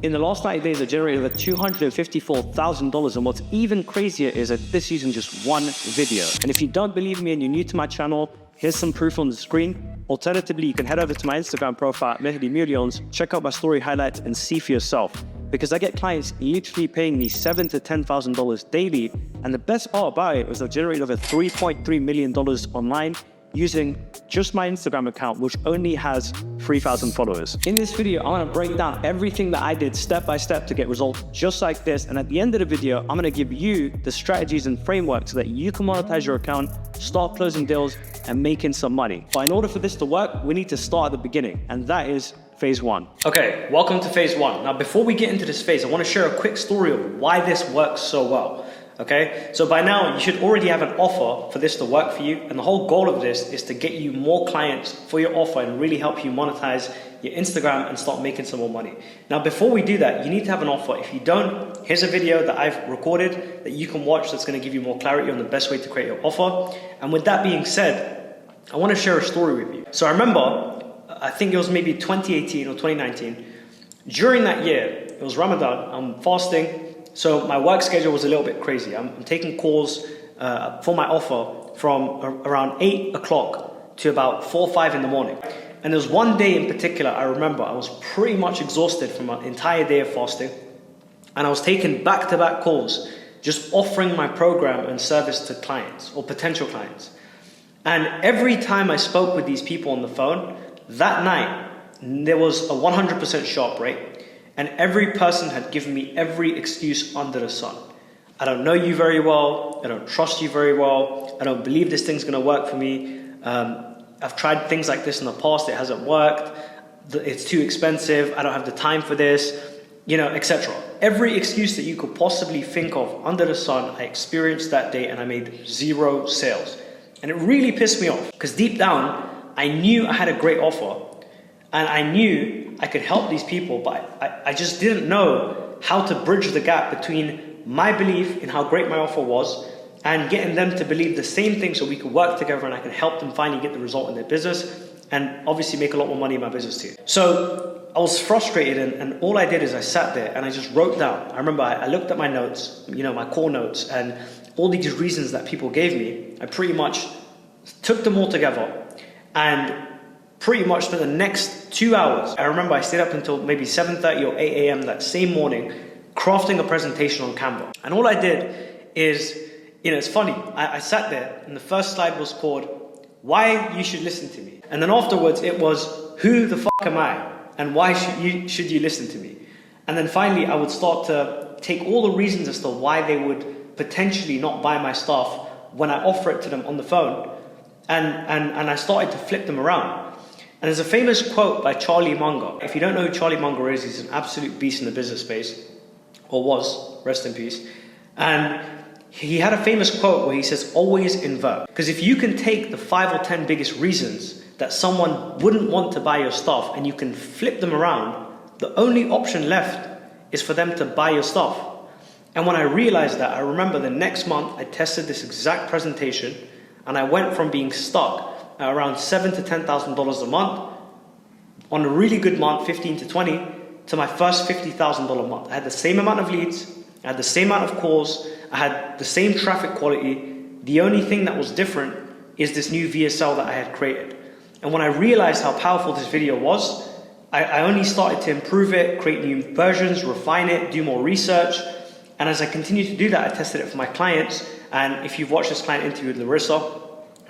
In the last 90 days, I generated over $254,000. And what's even crazier is that this using just one video. And if you don't believe me and you're new to my channel, here's some proof on the screen. Alternatively, you can head over to my Instagram profile, Millions, check out my story highlights and see for yourself. Because I get clients literally paying me $7,000 to $10,000 daily. And the best part about it was I've generated over $3.3 million online using just my Instagram account, which only has 3,000 followers. In this video, I'm gonna break down everything that I did step by step to get results just like this. And at the end of the video, I'm gonna give you the strategies and framework so that you can monetize your account, start closing deals, and making some money. But in order for this to work, we need to start at the beginning, and that is phase one. Okay, welcome to phase one. Now, before we get into this phase, I wanna share a quick story of why this works so well. Okay, so by now you should already have an offer for this to work for you, and the whole goal of this is to get you more clients for your offer and really help you monetize your Instagram and start making some more money. Now, before we do that, you need to have an offer. If you don't, here's a video that I've recorded that you can watch that's going to give you more clarity on the best way to create your offer. And with that being said, I want to share a story with you. So I remember, I think it was maybe 2018 or 2019. During that year, it was Ramadan, I'm fasting. So my work schedule was a little bit crazy. I'm taking calls for my offer from around 8 o'clock to about 4 or 5 in the morning. And there was one day in particular, I remember I was pretty much exhausted from an entire day of fasting. And I was taking back-to-back calls, just offering my program and service to clients or potential clients. And every time I spoke with these people on the phone, that night, there was a 100% sharp rate. And every person had given me every excuse under the sun. I don't know you very well. I don't trust you very well. I don't believe this thing's gonna work for me. I've tried things like this in the past. It hasn't worked. It's too expensive. I don't have the time for this, etc. Every excuse that you could possibly think of under the sun, I experienced that day, and I made 0 sales. And it really pissed me off because deep down, I knew I had a great offer and I knew I could help these people, but I just didn't know how to bridge the gap between my belief in how great my offer was and getting them to believe the same thing so we could work together and I could help them finally get the result in their business and obviously make a lot more money in my business too. So I was frustrated, and all I did is I sat there and I just wrote down. I remember I looked at my notes, my core notes, and all these reasons that people gave me, I pretty much took them all together and pretty much for the next 2 hours, I remember I stayed up until maybe 7:30 or 8 a.m. that same morning, crafting a presentation on Canva. And all I did is, it's funny, I sat there and the first slide was called, Why You Should Listen to Me. And then afterwards it was, Who the fuck am I? And why should you listen to me? And then finally I would start to take all the reasons as to why they would potentially not buy my stuff when I offer it to them on the phone. And I started to flip them around. And there's a famous quote by Charlie Munger. If you don't know who Charlie Munger is, he's an absolute beast in the business space, or was, rest in peace. And he had a famous quote where he says, always invert. Because if you can take the 5 or 10 biggest reasons that someone wouldn't want to buy your stuff and you can flip them around, the only option left is for them to buy your stuff. And when I realized that, I remember the next month I tested this exact presentation and I went from being stuck at around $7,000 to $10,000 a month, on a really good month, 15 to 20, to my first $50,000 month. I had the same amount of leads, I had the same amount of calls, I had the same traffic quality. The only thing that was different is this new VSL that I had created. And when I realized how powerful this video was, I only started to improve it, create new versions, refine it, do more research. And as I continued to do that, I tested it for my clients. And if you've watched this client interview with Larissa,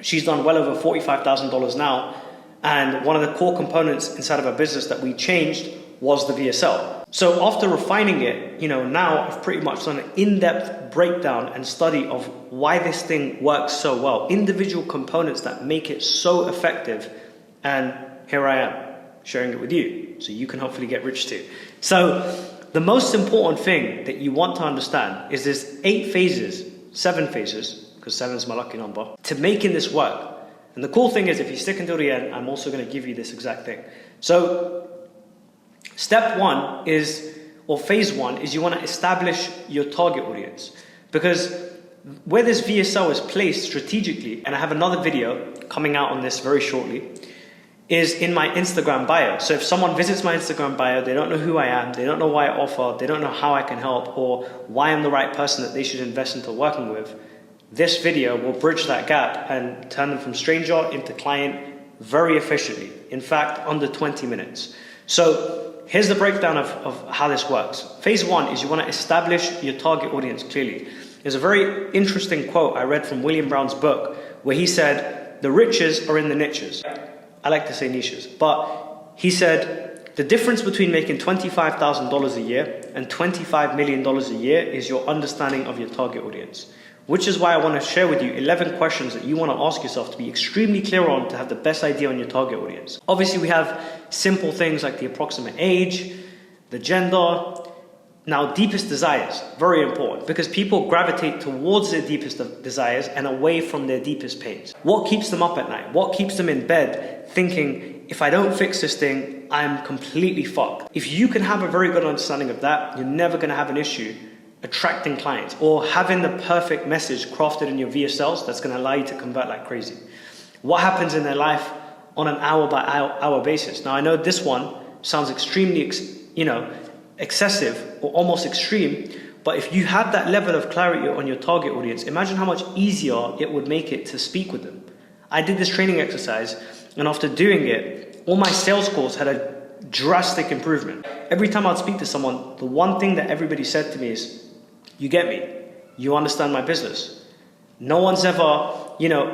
she's done well over $45,000 now. And one of the core components inside of our business that we changed was the VSL. So after refining it, now I've pretty much done an in-depth breakdown and study of why this thing works so well, individual components that make it so effective. And here I am sharing it with you so you can hopefully get rich too. So the most important thing that you want to understand is there's 7 phases, because 7 is my lucky number, to making this work. And the cool thing is, if you stick until the end, I'm also going to give you this exact thing. So step 1 is, or phase 1 is, you want to establish your target audience. Because where this VSL is placed strategically, and I have another video coming out on this very shortly, is in my Instagram bio. So if someone visits my Instagram bio, they don't know who I am, they don't know why I offer, they don't know how I can help, or why I'm the right person that they should invest into working with, this video will bridge that gap and turn them from stranger into client very efficiently. In fact, under 20 minutes. So here's the breakdown of how this works. Phase one is you want to establish your target audience clearly. There's a very interesting quote I read from William Brown's book where he said, the riches are in the niches. I like to say niches, but he said, the difference between making $25,000 a year and $25 million a year is your understanding of your target audience. Which is why I want to share with you 11 questions that you want to ask yourself to be extremely clear on to have the best idea on your target audience. Obviously, we have simple things like the approximate age, the gender. Now, deepest desires, very important, because people gravitate towards their deepest desires and away from their deepest pains. What keeps them up at night? What keeps them in bed thinking, if I don't fix this thing, I'm completely fucked? If you can have a very good understanding of that, you're never going to have an issue attracting clients or having the perfect message crafted in your VSLs that's going to allow you to convert like crazy. What happens in their life on an hour by hour basis? Now, I know this one sounds extremely, excessive or almost extreme, but if you had that level of clarity on your target audience, imagine how much easier it would make it to speak with them. I did this training exercise, and after doing it, all my sales calls had a drastic improvement. Every time I'd speak to someone, the one thing that everybody said to me is, you get me, you understand my business. No one's ever,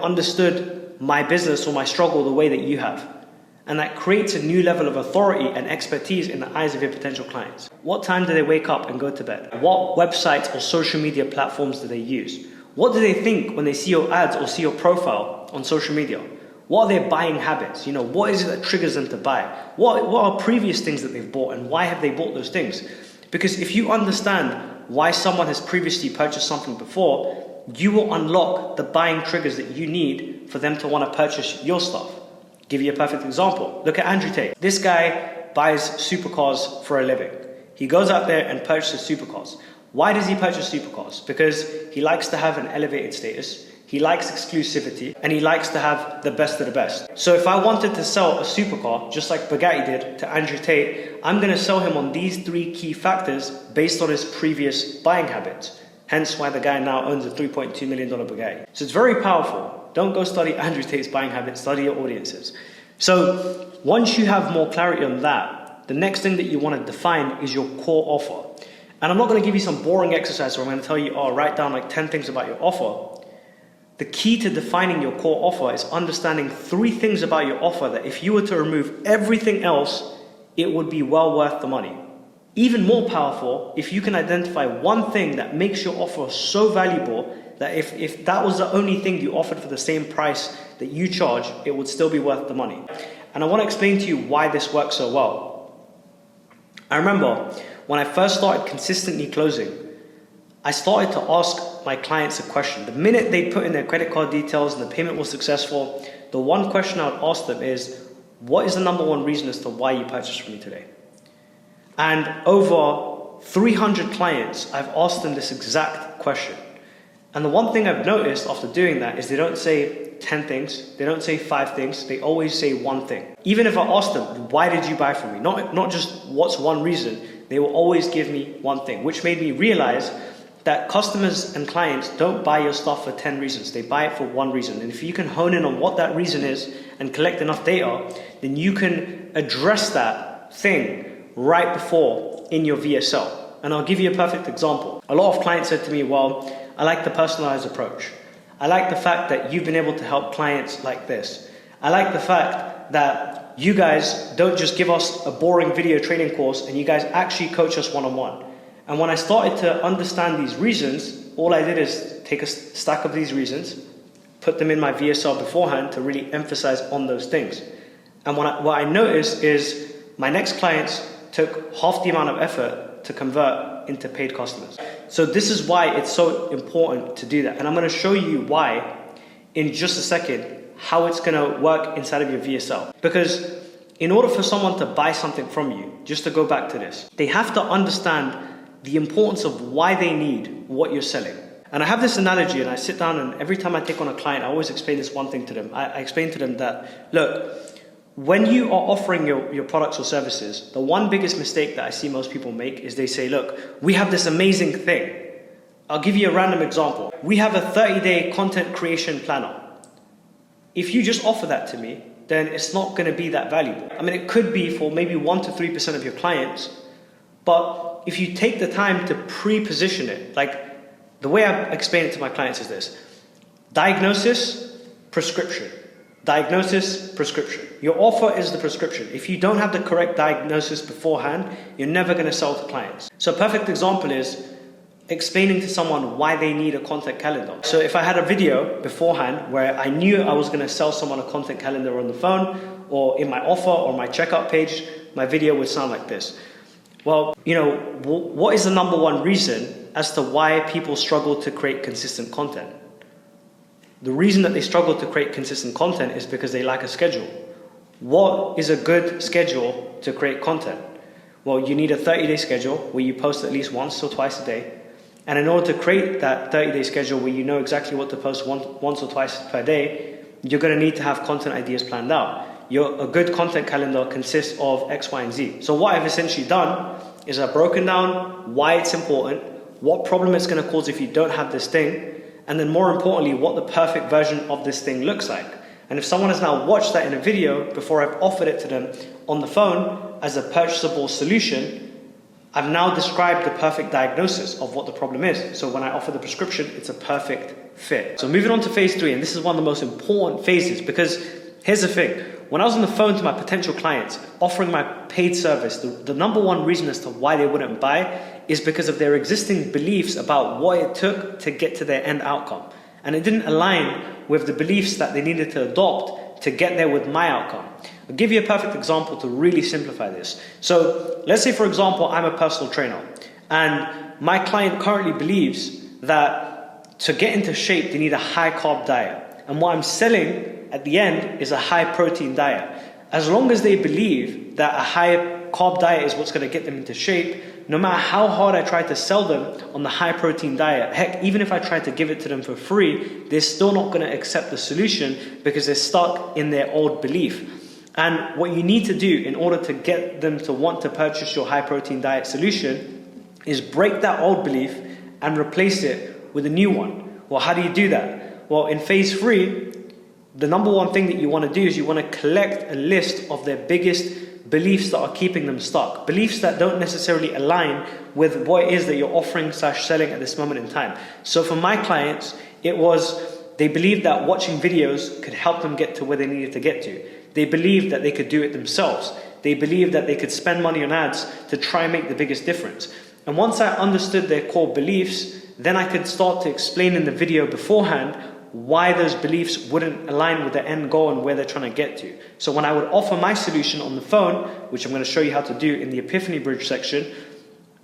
understood my business or my struggle the way that you have. And that creates a new level of authority and expertise in the eyes of your potential clients. What time do they wake up and go to bed? What websites or social media platforms do they use? What do they think when they see your ads or see your profile on social media? What are their buying habits? What is it that triggers them to buy? What are previous things that they've bought, and why have they bought those things? Because if you understand why someone has previously purchased something before, you will unlock the buying triggers that you need for them to want to purchase your stuff. Give you a perfect example. Look at Andrew Tate. This guy buys supercars for a living. He goes out there and purchases supercars. Why does he purchase supercars? Because he likes to have an elevated status, he likes exclusivity, and he likes to have the best of the best. So if I wanted to sell a supercar, just like Bugatti did to Andrew Tate, I'm going to sell him on these 3 key factors based on his previous buying habits. Hence why the guy now owns a $3.2 million Bugatti. So it's very powerful. Don't go study Andrew Tate's buying habits, study your audiences. So once you have more clarity on that, the next thing that you want to define is your core offer. And I'm not going to give you some boring exercise where I'm going to tell you, write down like 10 things about your offer. The key to defining your core offer is understanding 3 things about your offer that if you were to remove everything else, it would be well worth the money. Even more powerful, if you can identify one thing that makes your offer so valuable that if that was the only thing you offered for the same price that you charge, it would still be worth the money. And I want to explain to you why this works so well. I remember when I first started consistently closing, I started to ask my clients a question. The minute they put in their credit card details and the payment was successful, the one question I would ask them is, what is the number one reason as to why you purchased from me today? And over 300 clients, I've asked them this exact question. And the one thing I've noticed after doing that is they don't say 10 things, they don't say 5 things, they always say one thing. Even if I ask them, why did you buy from me? Not just what's one reason, they will always give me one thing, which made me realize that customers and clients don't buy your stuff for 10 reasons. They buy it for one reason. And if you can hone in on what that reason is and collect enough data, then you can address that thing right before in your VSL. And I'll give you a perfect example. A lot of clients said to me, well, I like the personalized approach. I like the fact that you've been able to help clients like this. I like the fact that you guys don't just give us a boring video training course and you guys actually coach us one-on-one. And when I started to understand these reasons, all I did is take a stack of these reasons, put them in my VSL beforehand to really emphasize on those things. And what I noticed is my next clients took half the amount of effort to convert into paid customers. So this is why it's so important to do that. And I'm going to show you why in just a second, how it's going to work inside of your VSL. Because in order for someone to buy something from you, just to go back to this, they have to understand the importance of why they need what you're selling. And I have this analogy, and I sit down and every time I take on a client, I always explain this one thing to them. I explain to them that, look, when you are offering your products or services, the one biggest mistake that I see most people make is they say, look, we have this amazing thing. I'll give you a random example. We have a 30-day content creation planner. If you just offer that to me, then it's not going to be that valuable. I mean, it could be for maybe 1 to 3% of your clients, but if you take the time to pre-position it, like the way I explain it to my clients is this: diagnosis, prescription. Diagnosis, prescription. Your offer is the prescription. If you don't have the correct diagnosis beforehand, you're never going to sell to clients. So a perfect example is explaining to someone why they need a content calendar. So if I had a video beforehand where I knew I was going to sell someone a content calendar on the phone or in my offer or my checkout page, my video would sound like this. Well, you know, what is the number one reason as to why people struggle to create consistent content? The reason that they struggle to create consistent content is because they lack a schedule. What is a good schedule to create content? Well, you need a 30-day schedule where you post at least once or twice a day. And in order to create that 30-day schedule where you know exactly what to post once or twice per day, you're going to need to have content ideas planned out. A good content calendar consists of X, Y, and Z. So what I've essentially done is I've broken down why it's important, what problem it's going to cause if you don't have this thing, and then more importantly, what the perfect version of this thing looks like. And if someone has now watched that in a video before I've offered it to them on the phone as a purchasable solution, I've now described the perfect diagnosis of what the problem is. So when I offer the prescription, it's a perfect fit. So moving on to phase 3, and this is one of the most important phases, because here's the thing. When I was on the phone to my potential clients offering my paid service, the number one reason as to why they wouldn't buy is because of their existing beliefs about what it took to get to their end outcome. And it didn't align with the beliefs that they needed to adopt to get there with my outcome. I'll give you a perfect example to really simplify this. So let's say, for example, I'm a personal trainer and my client currently believes that to get into shape, they need a high carb diet. And what I'm selling at the end is a high protein diet. As long as they believe that a high carb diet is what's going to get them into shape, no matter how hard I try to sell them on the high protein diet, heck, even if I try to give it to them for free, they're still not going to accept the solution because they're stuck in their old belief. And what you need to do in order to get them to want to purchase your high protein diet solution is break that old belief and replace it with a new one. Well, how do you do that? Well, in phase 3, the number one thing that you want to do is you want to collect a list of their biggest beliefs that are keeping them stuck. Beliefs that don't necessarily align with what it is that you're offering / selling at this moment in time. So for my clients, it was they believed that watching videos could help them get to where they needed to get to. They believed that they could do it themselves. They believed that they could spend money on ads to try and make the biggest difference. And once I understood their core beliefs, then I could start to explain in the video beforehand why those beliefs wouldn't align with the end goal and where they're trying to get to. So when I would offer my solution on the phone, which I'm going to show you how to do in the Epiphany Bridge section,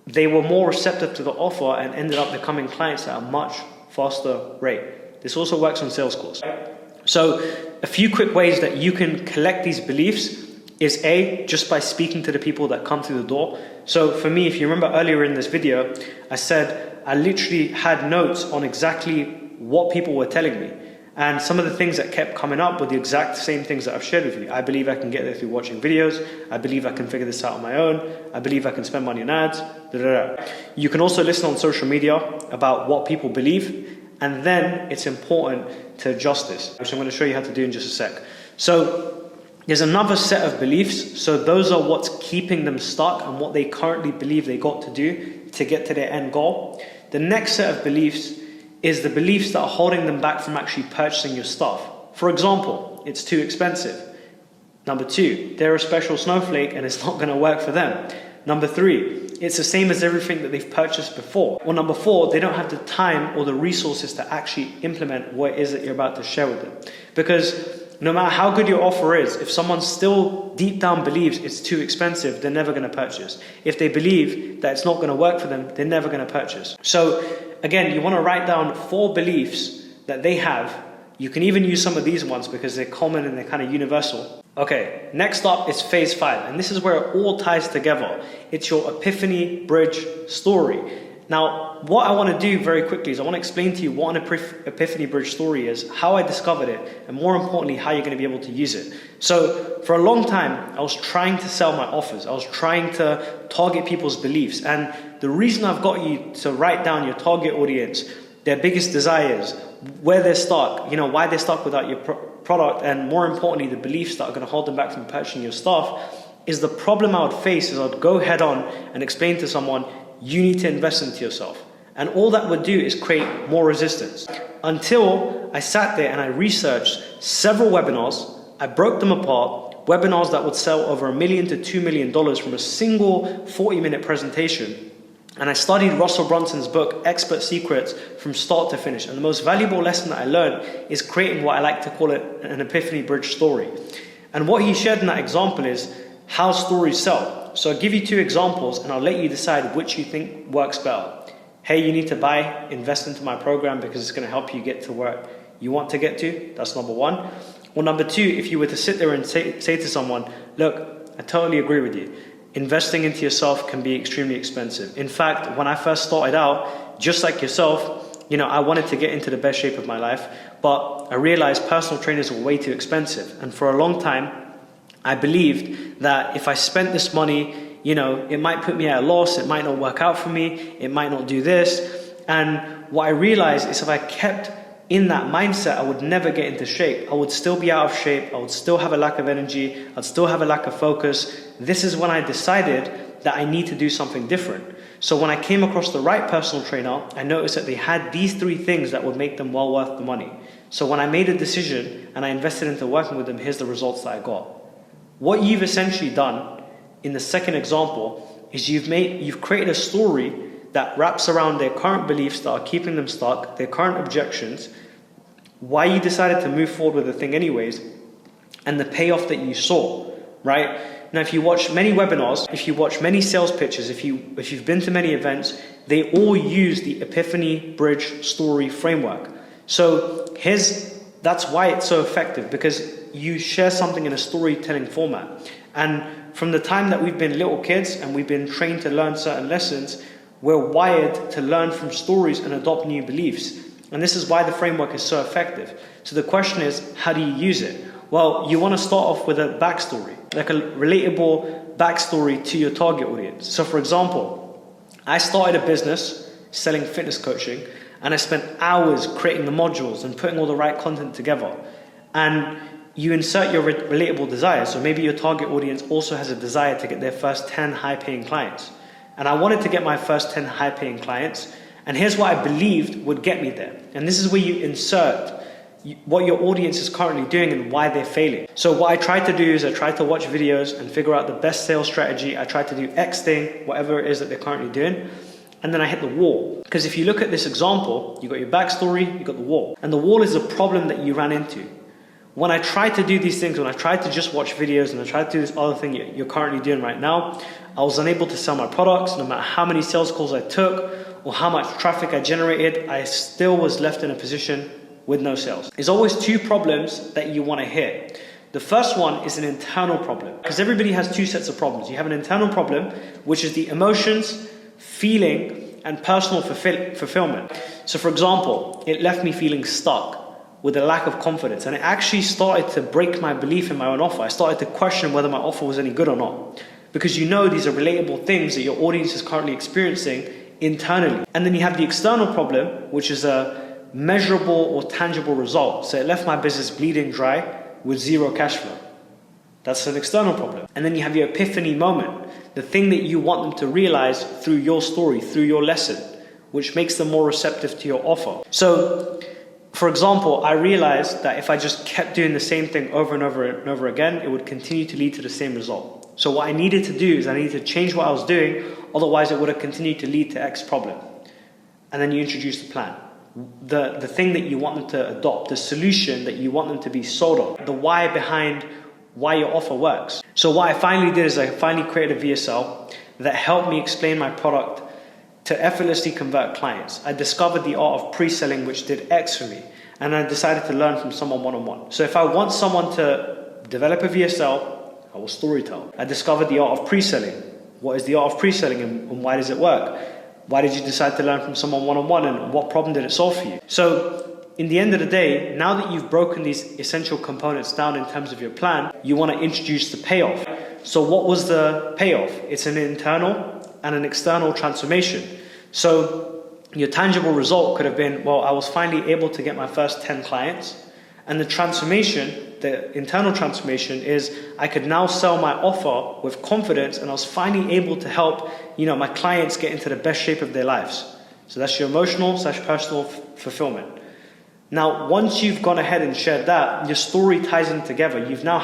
they were more receptive to the offer and ended up becoming clients at a much faster rate. This also works on sales calls. So a few quick ways that you can collect these beliefs is A, just by speaking to the people that come through the door. So for me, if you remember earlier in this video, I said I literally had notes on exactly what people were telling me. And some of the things that kept coming up were the exact same things that I've shared with you. I believe I can get there through watching videos. I believe I can figure this out on my own. I believe I can spend money on ads. You can also listen on social media about what people believe. And then it's important to adjust this, which I'm going to show you how to do in just a sec. So there's another set of beliefs. So those are what's keeping them stuck and what they currently believe they got to do to get to their end goal. The next set of beliefs is the beliefs that are holding them back from actually purchasing your stuff. For example, it's too expensive. Number 2, they're a special snowflake and it's not going to work for them. Number 3, it's the same as everything that they've purchased before. Or number 4, they don't have the time or the resources to actually implement what it is that you're about to share with them. Because no matter how good your offer is, if someone still deep down believes it's too expensive, they're never going to purchase. If they believe that it's not going to work for them, they're never going to purchase. So again, you want to write down 4 beliefs that they have. You can even use some of these ones because they're common and they're kind of universal. Okay, next up is phase 5, and this is where it all ties together. It's your Epiphany Bridge story. Now, what I want to do very quickly is I want to explain to you what an Epiphany Bridge story is, how I discovered it, and more importantly, how you're going to be able to use it. So for a long time, I was trying to sell my offers. I was trying to target people's beliefs. And the reason I've got you to write down your target audience, their biggest desires, where they're stuck, why they're stuck without your product, and more importantly, the beliefs that are going to hold them back from purchasing your stuff, is the problem I would face is I'd go head on and explain to someone, you need to invest into yourself. And all that would do is create more resistance. Until I sat there and I researched several webinars, I broke them apart, webinars that would sell over $1 million to $2 million from a single 40-minute presentation. And I studied Russell Brunson's book, Expert Secrets, from start to finish. And the most valuable lesson that I learned is creating what I like to call it an Epiphany Bridge story. And what he shared in that example is how stories sell. So I'll give you 2 examples and I'll let you decide which you think works better. Hey, you need to invest into my program because it's going to help you get to where you want to get to. That's number 1. Or number 2, if you were to sit there and say to someone, look, I totally agree with you. Investing into yourself can be extremely expensive. In fact, when I first started out, just like yourself, I wanted to get into the best shape of my life, but I realized personal trainers were way too expensive. And for a long time, I believed that if I spent this money, it might put me at a loss, it might not work out for me, it might not do this. And what I realized is if I kept in that mindset, I would never get into shape. I would still be out of shape, I would still have a lack of energy, I'd still have a lack of focus. This is when I decided that I need to do something different. So when I came across the right personal trainer, I noticed that they had these 3 things that would make them well worth the money. So when I made a decision and I invested into working with them, here's the results that I got. What you've essentially done in the second example is you've created a story that wraps around their current beliefs that are keeping them stuck, their current objections, why you decided to move forward with the thing anyways, and the payoff that you saw, right? Now, if you watch many webinars, if you watch many sales pitches, if you've been to many events, they all use the Epiphany Bridge story framework. So that's why it's so effective, because you share something in a storytelling format. And from the time that we've been little kids and we've been trained to learn certain lessons, we're wired to learn from stories and adopt new beliefs. And this is why the framework is so effective. So the question is, how do you use it? Well, you want to start off with a backstory, like a relatable backstory to your target audience. So for example, I started a business selling fitness coaching, and I spent hours creating the modules and putting all the right content together. And you insert your relatable desires. So maybe your target audience also has a desire to get their first 10 high-paying clients. And I wanted to get my first 10 high-paying clients. And here's what I believed would get me there. And this is where you insert what your audience is currently doing and why they're failing. So what I tried to do is I tried to watch videos and figure out the best sales strategy. I tried to do X thing, whatever it is that they're currently doing. And then I hit the wall. Because if you look at this example, you got your backstory, you got the wall. And the wall is a problem that you ran into. When I tried to do these things, when I tried to just watch videos and I tried to do this other thing you're currently doing right now, I was unable to sell my products. No matter how many sales calls I took or how much traffic I generated, I still was left in a position with no sales. There's always 2 problems that you want to hit. The first one is an internal problem, because everybody has 2 sets of problems. You have an internal problem, which is the emotions, feeling, and personal fulfillment. So for example, it left me feeling stuck with a lack of confidence, and it actually started to break my belief in my own offer. I started to question whether my offer was any good or not, because these are relatable things that your audience is currently experiencing internally. And then you have the external problem, which is a measurable or tangible result. So it left my business bleeding dry with 0 cash flow. That's an external problem. And then you have your epiphany moment, the thing that you want them to realize through your story, through your lesson, which makes them more receptive to your offer. So for example, I realized that if I just kept doing the same thing over and over and over again, it would continue to lead to the same result. So what I needed to do is I needed to change what I was doing, otherwise it would have continued to lead to X problem. And then you introduce the plan. The thing that you want them to adopt, the solution that you want them to be sold on, the why behind why your offer works. So what I finally did is I finally created a VSL that helped me explain my product to effortlessly convert clients. I discovered the art of pre-selling, which did X for me. And I decided to learn from someone one-on-one. So if I want someone to develop a VSL, I will storytell. I discovered the art of pre-selling. What is the art of pre-selling and why does it work? Why did you decide to learn from someone one-on-one, and what problem did it solve for you? So in the end of the day, now that you've broken these essential components down in terms of your plan, you want to introduce the payoff. So what was the payoff? It's an internal and an external transformation. So your tangible result could have been, well, I was finally able to get my first 10 clients. And the transformation, the internal transformation, is I could now sell my offer with confidence, and I was finally able to help, my clients get into the best shape of their lives. So that's your emotional/personal fulfillment. Now, once you've gone ahead and shared that, your story ties in together. You've now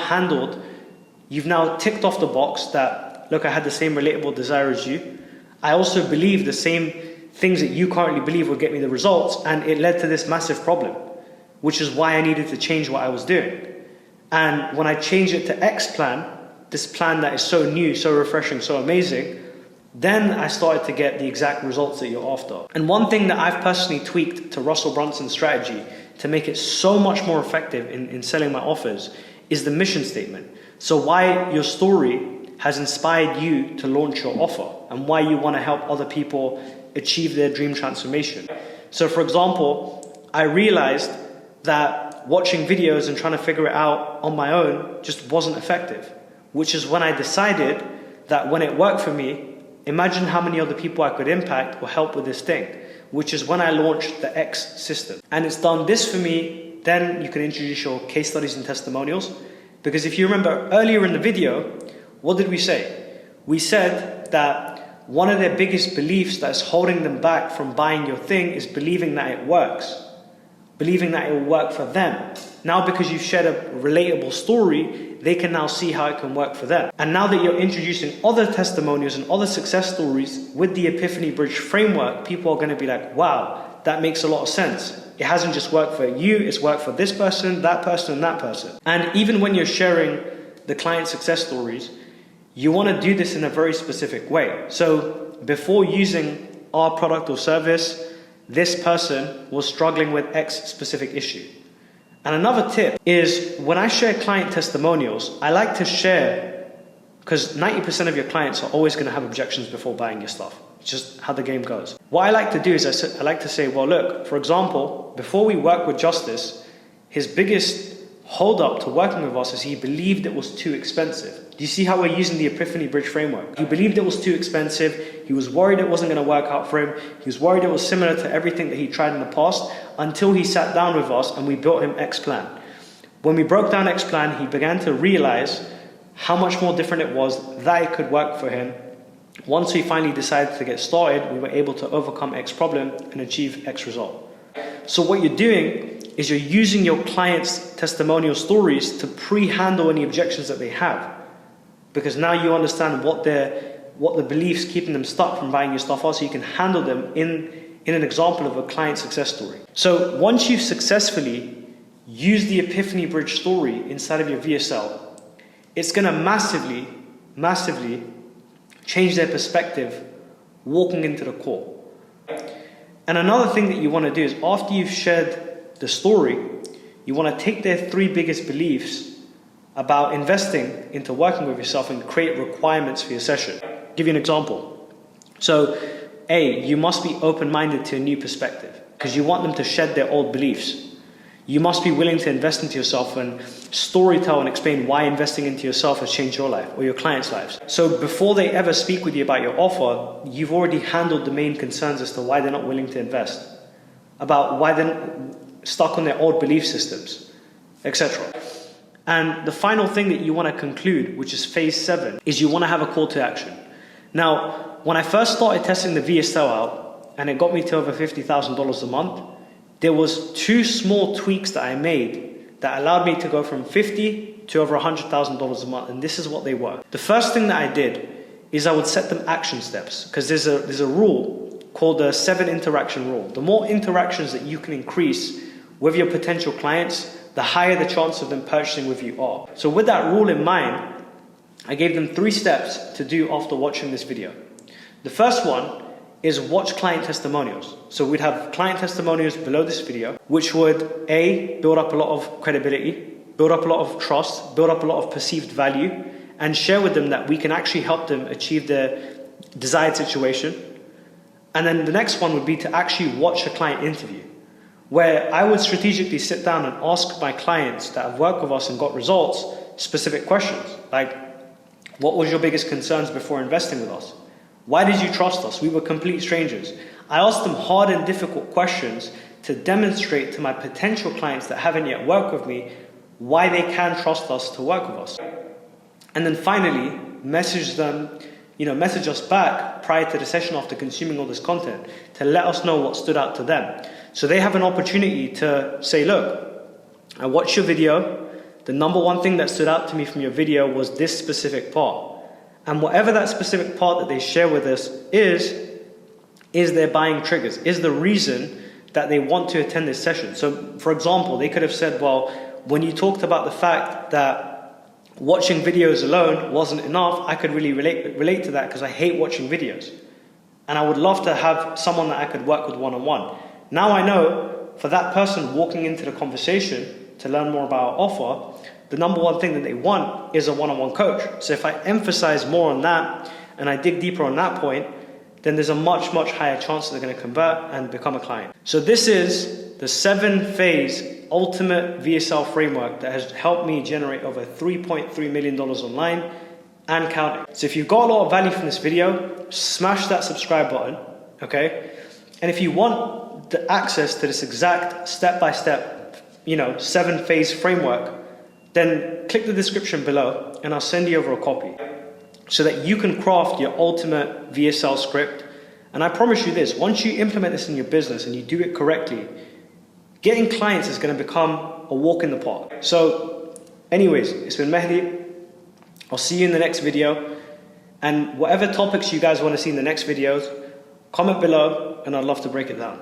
ticked off the box that, look, I had the same relatable desire as you. I also believe the same things that you currently believe will get me the results, and it led to this massive problem, which is why I needed to change what I was doing. And when I changed it to X plan, this plan that is so new, so refreshing, so amazing, then I started to get the exact results that you're after. And one thing that I've personally tweaked to Russell Brunson's strategy to make it so much more effective in selling my offers is the mission statement. So why your story has inspired you to launch your offer, and why you want to help other people achieve their dream transformation. So for example, I realized that watching videos and trying to figure it out on my own just wasn't effective, which is when I decided that when it worked for me, imagine how many other people I could impact or help with this thing, which is when I launched the X system. And it's done this for me. Then you can introduce your case studies and testimonials. Because if you remember earlier in the video, what did we say? We said that one of their biggest beliefs that's holding them back from buying your thing is believing that it works. Believing that it will work for them. Now, because you've shared a relatable story, they can now see how it can work for them. And now that you're introducing other testimonials and other success stories with the Epiphany Bridge framework, people are going to be like, wow, that makes a lot of sense. It hasn't just worked for you, it's worked for this person, that person, and that person. And even when you're sharing the client success stories, you want to do this in a very specific way. So before using our product or service, this person was struggling with X specific issue. And another tip is when I share client testimonials, I like to share, because 90% of your clients are always going to have objections before buying your stuff. It's just how the game goes. What I like to do is I like to say, well, look, for example, before we work with Justice, his biggest hold up to working with us is he believed it was too expensive. Do you see how we're using the Epiphany Bridge framework? He believed it was too expensive. He was worried it wasn't going to work out for him. He was worried it was similar to everything that he tried in the past, until he sat down with us and we built him X plan. When we broke down X plan, he began to realize how much more different it was, that it could work for him. Once we finally decided to get started, we were able to overcome X problem and achieve X result. So what you're doing is you're using your clients' testimonial stories to pre-handle any objections that they have. Because now you understand what the beliefs keeping them stuck from buying your stuff are, so you can handle them in an example of a client success story. So once you've successfully used the Epiphany Bridge story inside of your VSL, it's going to massively, massively change their perspective walking into the call. And another thing that you want to do is, after you've shared the story, you want to take their 3 biggest beliefs about investing into working with yourself and create requirements for your session. I'll give you an example. So, A, you must be open-minded to a new perspective, because you want them to shed their old beliefs. You must be willing to invest into yourself and storytell and explain why investing into yourself has changed your life or your clients' lives. So before they ever speak with you about your offer, you've already handled the main concerns as to why they're not willing to invest, about why they're stuck on their old belief systems, etc. And the final thing that you want to conclude, which is phase 7, is you want to have a call to action. Now, when I first started testing the VSL out, and it got me to over $50,000 a month, there was 2 small tweaks that I made that allowed me to go from $50,000 to over $100,000 a month, and this is what they were. The first thing that I did is I would set them action steps, because there's a rule called the 7 interaction rule. The more interactions that you can increase with your potential clients, the higher the chance of them purchasing with you are. So with that rule in mind, I gave them 3 steps to do after watching this video. The first one is watch client testimonials. So we'd have client testimonials below this video, which would A, build up a lot of credibility, build up a lot of trust, build up a lot of perceived value, and share with them that we can actually help them achieve their desired situation. And then the next one would be to actually watch a client interview, where I would strategically sit down and ask my clients that have worked with us and got results specific questions. Like, what was your biggest concerns before investing with us? Why did you trust us? We were complete strangers. I asked them hard and difficult questions to demonstrate to my potential clients that haven't yet worked with me why they can trust us to work with us. And then finally, message us back prior to the session after consuming all this content to let us know what stood out to them. So they have an opportunity to say, look, I watched your video. The number one thing that stood out to me from your video was this specific part. And whatever that specific part that they share with us is their buying triggers, is the reason that they want to attend this session. So for example, they could have said, well, when you talked about the fact that watching videos alone wasn't enough, I could really relate to that because I hate watching videos. And I would love to have someone that I could work with one-on-one. Now I know for that person walking into the conversation to learn more about our offer, the number one thing that they want is a one-on-one coach. So if I emphasize more on that and I dig deeper on that point, then there's a much, much higher chance that they're going to convert and become a client. So this is the 7-phase ultimate VSL framework that has helped me generate over $3.3 million online and counting. So if you've got a lot of value from this video, smash that subscribe button, okay? And if you want the access to this exact step-by-step 7-phase framework, then click the description below and I'll send you over a copy so that you can craft your ultimate VSL script. And I promise you this, once you implement this in your business and you do it correctly, getting clients is going to become a walk in the park. So anyways, it's been Mehdi. I'll see you in the next video. And whatever topics you guys want to see in the next videos, comment below and I'd love to break it down.